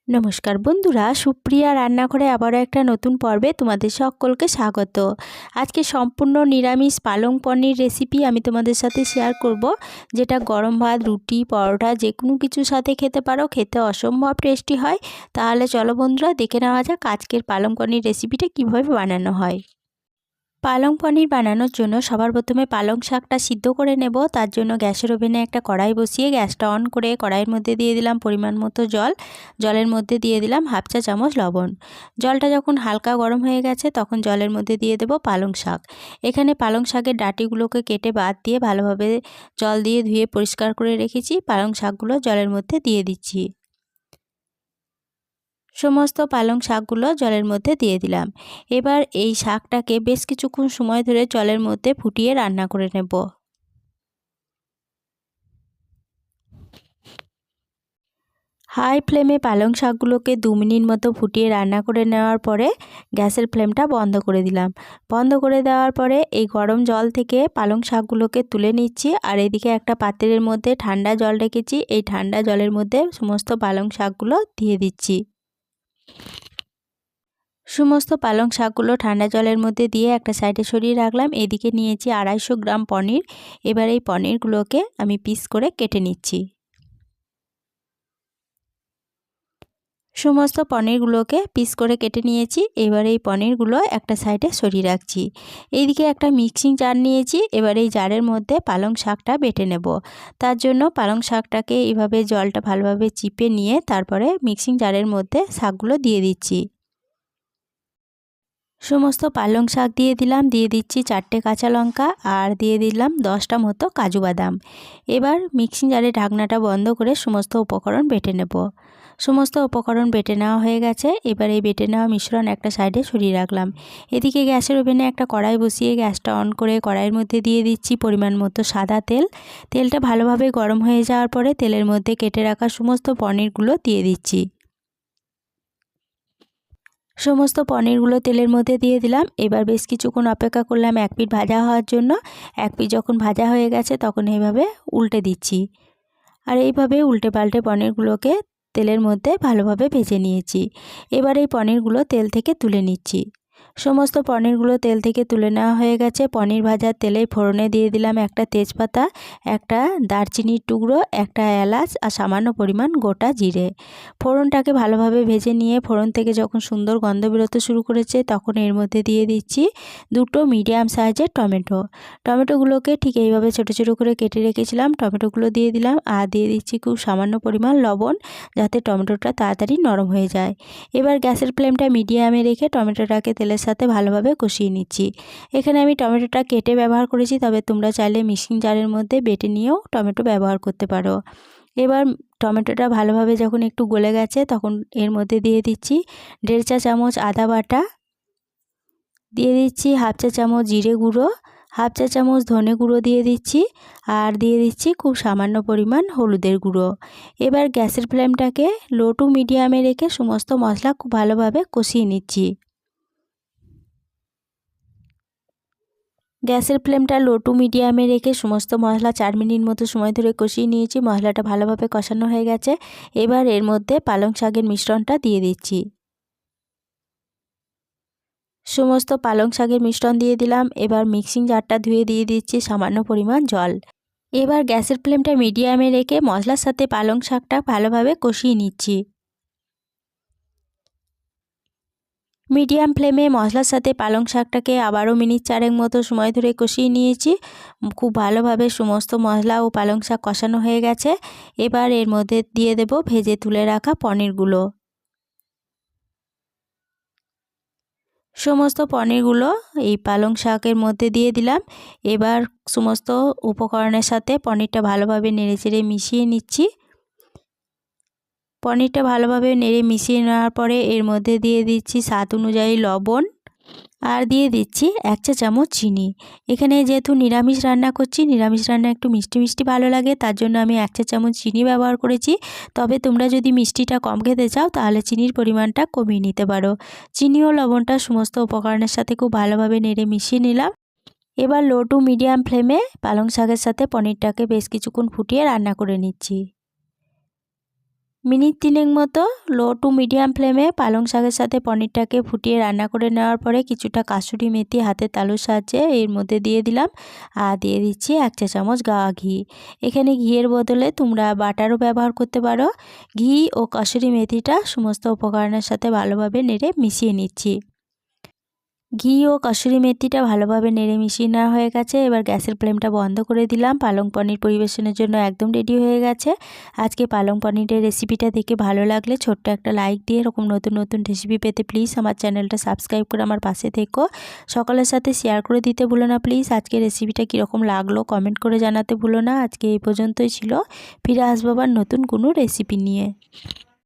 নমস্কার বন্ধুরা, সুপ্রিয়া রান্নাঘরে আবারও একটা নতুন পর্বে তোমাদের সকলকে স্বাগত। আজকে সম্পূর্ণ নিরামিষ পালং পনির রেসিপি আমি তোমাদের সাথে শেয়ার করব, যেটা গরম ভাত, রুটি, পরোটা যে কোনো কিছুর সাথে খেতে পারো, খেতে অসম্ভব টেস্টি হয়। তাহলে চলো বন্ধুরা, দেখে নেওয়া যাক আজকের পালং পনির রেসিপিটা কিভাবে বানানো হয়। পালং পনির বানানোর জন্য সবার প্রথমে পালং শাকটা সিদ্ধ করে নেব। তার জন্য গ্যাসের ওভেনে একটা কড়াই বসিয়ে গ্যাসটা অন করে কড়াইয়ের মধ্যে দিয়ে দিলাম পরিমাণ মতো জল। জলের মধ্যে দিয়ে দিলাম হাফ চা চামচ লবণ। জলটা যখন হালকা গরম হয়ে গেছে তখন জলের মধ্যে দিয়ে দেব পালং শাক। এখানে পালং শাকের ডাঁটিগুলোকে কেটে বাদ দিয়ে ভালোভাবে জল দিয়ে ধুয়ে পরিষ্কার করে রেখেছি। পালং শাকগুলো জলের মধ্যে দিয়ে দিচ্ছি। সমস্ত পালং শাকগুলো জলের মধ্যে দিয়ে দিলাম। এবার এই শাকটাকে বেশ কিছুক্ষণ সময় ধরে জলের মধ্যে ফুটিয়ে রান্না করে নেব। হাই ফ্লেমে পালং শাকগুলোকে 2 মিনিট মতো ফুটিয়ে রান্না করে নেওয়ার পরে গ্যাসের ফ্লেমটা বন্ধ করে দিলাম। বন্ধ করে দেওয়ার পরে এই গরম জল থেকে পালং শাকগুলোকে তুলে নিচ্ছি। আর এদিকে একটা পাত্রের মধ্যে ঠান্ডা জল রেখেছি। এই ঠান্ডা জলের মধ্যে সমস্ত পালং শাকগুলো দিয়ে দিচ্ছি। সমস্ত পালং শাকগুলো ঠান্ডা জলের মধ্যে দিয়ে একটা সাইডে সরিয়ে রাখলাম। এদিকে নিয়েছি 250 গ্রাম পনির। এবার এই পনিরগুলোকে আমি পিস করে কেটে নিচ্ছি। সমস্ত পনিরগুলোকে পিস করে কেটে নিয়েছি। এবার এই পনিরগুলো একটা সাইডে সরিয়ে রাখছি। এইদিকে একটা মিক্সিং জার নিয়েছি। এবার এই জারের মধ্যে পালং শাকটা বেটে নেব। তার জন্য পালং শাকটাকে এইভাবে জলটা ভালোভাবে চিপে নিয়ে তারপরে মিক্সিং জারের মধ্যে শাকগুলো দিয়ে দিচ্ছি। সমস্ত পালং শাক দিয়ে দিলাম, দিয়ে দিচ্ছি 4টে কাঁচা লঙ্কা আর দিয়ে দিলাম 10টা মতো কাজু বাদাম। এবার মিক্সিং জারে ঢাকনাটা বন্ধ করে সমস্ত উপকরণ বেটে নেব। সমস্ত উপকরণ বেটে নেওয়া হয়ে গেছে। এবার এই বেটে নেওয়া মিশ্রণ একটা সাইডে সরিয়ে রাখলাম। এদিকে গ্যাসের ওভেনে একটা কড়াই বসিয়ে গ্যাসটা অন করে কড়াইয়ের মধ্যে দিয়ে দিচ্ছি পরিমাণ মতো সাদা তেল। তেলটা ভালোভাবে গরম হয়ে যাওয়ার পরে তেলের মধ্যে কেটে রাখা সমস্ত পনিরগুলো দিয়ে দিচ্ছি। সমস্ত পনিরগুলো তেলের মধ্যে দিয়ে দিলাম। এবার বেশ কিছুক্ষণ অপেক্ষা করলাম এক পিঠ ভাজা হওয়ার জন্য। এক পিঠ যখন ভাজা হয়ে গেছে তখন এইভাবে উল্টে দিচ্ছি। আর এইভাবে উল্টে পাল্টে পনিরগুলোকে তেলের মধ্যে ভালোভাবে ভেজে নিয়েছি। এবার এই পনিরগুলো তেল থেকে তুলে নিচ্ছি। সমস্ত পনিরগুলো তেল থেকে তুলে নেওয়া হয়ে গেছে। পনির ভাজার তেলে ফোড়নে দিয়ে দিলাম একটা তেজপাতা, একটা দারচিনির টুকরো, একটা এলাচ আর সামান্য পরিমাণ গোটা জিরে। ফোড়নটাকে ভালোভাবে ভেজে নিয়ে ফোড়ন থেকে যখন সুন্দর গন্ধ বেরোতে শুরু করেছে তখন এর মধ্যে দিয়ে দিচ্ছি 2টো মিডিয়াম সাইজের টমেটো। টমেটোগুলোকে ঠিক এইভাবে ছোটো ছোটো করে কেটে রেখেছিলাম। টমেটোগুলো দিয়ে দিলাম আর দিয়ে দিচ্ছি খুব সামান্য পরিমাণ লবণ, যাতে টমেটোটা তাড়াতাড়ি নরম হয়ে যায়। এবার গ্যাসের ফ্লেমটা মিডিয়ামে রেখে টমেটোটাকে তেলের সাথে ভালোভাবে কষিয়ে নিচ্ছি। এখানে আমি টমেটোটা কেটে ব্যবহার করেছি, তবে তোমরা চাইলে মিক্সিং জারের মধ্যে বেটে নিয়েও টমেটো ব্যবহার করতে পারো। এবার টমেটোটা ভালোভাবে যখন একটু গলে গেছে তখন এর মধ্যে দিয়ে দিচ্ছি 1.5 চা চামচ আদা বাটা, দিয়ে দিচ্ছি হাফ চা চামচ জিরে গুঁড়ো, হাফ চা চামচ ধনে গুঁড়ো দিয়ে দিচ্ছি আর দিয়ে দিচ্ছি খুব সামান্য পরিমাণ হলুদের গুঁড়ো। এবার গ্যাসের ফ্লেমটাকে লো টু মিডিয়ামে রেখে সমস্ত মশলা খুব ভালোভাবে কষিয়ে নিচ্ছি। গ্যাসের ফ্লেমটা লো টু মিডিয়ামে রেখে সমস্ত মশলা 4 মিনিট মতো সময় ধরে কষিয়ে নিয়েছি। মশলাটা ভালোভাবে কষানো হয়ে গেছে। এবার এর মধ্যে পালং শাকের মিশ্রণটা দিয়ে দিচ্ছি। সমস্ত পালং শাকের মিশ্রণ দিয়ে দিলাম। এবার মিক্সিং জারটা ধুয়ে দিয়ে দিচ্ছি সামান্য পরিমাণ জল। এবার গ্যাসের ফ্লেমটা মিডিয়ামে রেখে মশলার সাথে পালং শাকটা ভালোভাবে কষিয়ে নিচ্ছি। মিডিয়াম ফ্লেমে মশলার সাথে পালং শাকটাকে আবারও মিনিট 4 মতো সময় ধরে কষিয়ে নিয়েছি। খুব ভালোভাবে সমস্ত মশলা ও পালং শাক কষানো হয়ে গেছে। এবার এর মধ্যে দিয়ে দেব ভেজে তুলে রাখা পনিরগুলো। সমস্ত পনিরগুলো এই পালং শাকের মধ্যে দিয়ে দিলাম। এবার সমস্ত উপকরণের সাথে পনিরটা ভালোভাবে নেড়েচেড়ে মিশিয়ে নিচ্ছি। পনিরটা ভালোভাবে নেড়ে মিশিয়ে নেওয়ার পরে এর মধ্যে দিয়ে দিচ্ছি স্বাদ অনুযায়ী লবণ আর দিয়ে দিচ্ছি 1 চা চামচ চিনি। এখানে যেহেতু নিরামিষ রান্না করছি, নিরামিষ রান্না একটু মিষ্টি মিষ্টি ভালো লাগে, তার জন্য আমি 1 চা চামচ চিনি ব্যবহার করেছি। তবে তোমরা যদি মিষ্টিটা কম খেতে চাও তাহলে চিনির পরিমাণটা কমিয়ে নিতে পারো। চিনি ও লবণটা সমস্ত উপকরণের সাথে খুব ভালোভাবে নেড়ে মিশিয়ে নিলাম। এবার লো টু মিডিয়াম ফ্লেমে পালং শাকের সাথে পনিরটাকে বেশ কিছুক্ষণ ফুটিয়ে রান্না করে নিচ্ছি। মিনিট 3 মতো লো টু মিডিয়াম ফ্লেমে পালং শাকের সাথে পনিরটাকে ফুটিয়ে রান্না করে নেওয়ার পরে কিছুটা কাসুরি মেথি হাতের তালুর সাহায্যে এর মধ্যে দিয়ে দিলাম। আর দিয়ে দিচ্ছি 1 চা চামচ গাওয়া ঘি। এখানে ঘিয়ের বদলে তোমরা বাটারও ব্যবহার করতে পারো। ঘি ও কাসুরি মেথিটা সমস্ত উপকরণের সাথে ভালোভাবে নেড়ে মিশিয়ে নিচ্ছি। ঘি ও কসুরি মেথিটা ভালোভাবে নেড়ে মিশিয়ে নেওয়া হয়ে গেছে। এবার গ্যাসের ফ্লেমটা বন্ধ করে দিলাম। পালং পনির পরিবেশনের জন্য একদম রেডি হয়ে গেছে। আজকে পালং পনিরের রেসিপিটা দেখে ভালো লাগলে ছোট্ট একটা লাইক দিয়ে এরকম নতুন নতুন রেসিপি পেতে প্লিজ আমার চ্যানেলটা সাবস্ক্রাইব করে আমার পাশে থেকো। সকলের সাথে শেয়ার করে দিতে ভুলো না প্লিজ। আজকে রেসিপিটা কীরকম লাগলো কমেন্ট করে জানাতে ভুলো না। আজকে এই পর্যন্তই ছিল। ফিরে আসবো আবার নতুন কোনো রেসিপি নিয়ে।